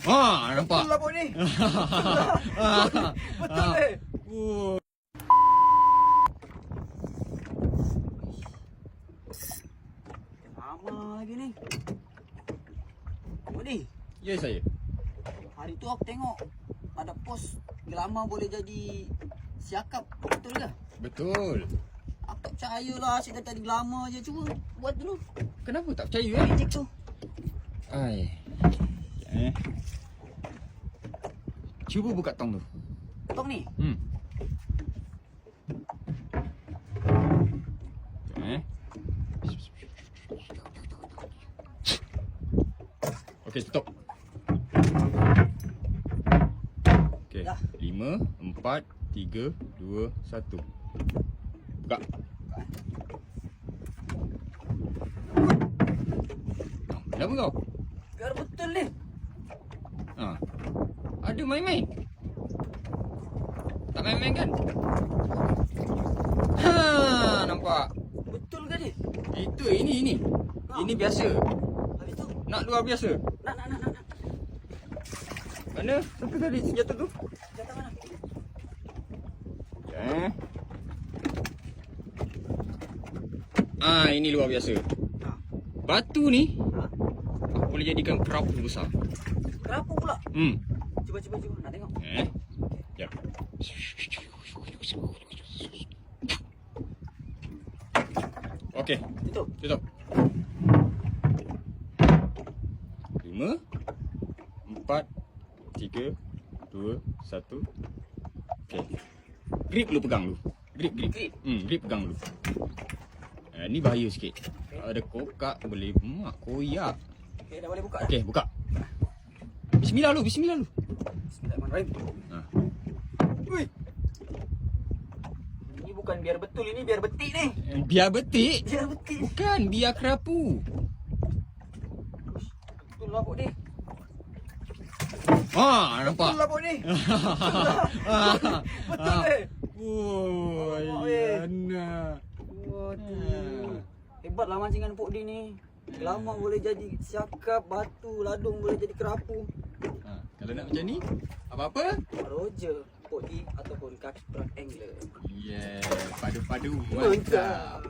Nampak? Betul lah Pok ni. Betul eh. Lama lagi ni. Pok ni, Ya saya. hari tu aku tengok ada post gelama boleh jadi siakap. Betul ke? Betul. Aku tak percaya lah, asyik dari tadi gelama je. Cuba buat dulu. Kenapa tak percaya Magic tu. Ai. Cuba buka tong tu. Tong ni. Okey, tutup. Okey. Dah. 5, 4, 3, 2, 1. Buka. Kenapa kau? Biar betul ni. Ada main-main. Tak main-main kan? Nampak? Betul ke ni? Itu ini. Ini biasa. Habis tu. Nak luar biasa. Nak. Mana? Satu tadi senjata tu. Jatuh mana? Ini luar biasa. Batu ni aku boleh jadikan kerapu besar. Kenapa pula? Cuba. Nak tengok. Jap. Okey, Tutup. tutup. 5, 4, 3, 2, 1. Okey. Grip lu pegang dulu. Grip. Grip pegang dulu. Ni bahaya sikit. Ada kokak boleh koyak. Okey, dah boleh buka. Okey, buka. Bismillah lu. Bismillahirrahmanirrahim. Ui. Ini bukan biar betul, ini biar betik ni. Biar betik. Biar betik. Bukan, biar kerapu. Betul lah Pok ni. Nampak? Betul lah Pok ni. Betul eh. Yana. Waduh. Hebatlah mancingan Pok D ni. Lama boleh jadi siakap, batu, ladung boleh jadi kerapu. Kalau nak macam ni, apa-apa? Roger, Pok D ataupun kaki perang angler. Yeah, padu-padu. Mantap.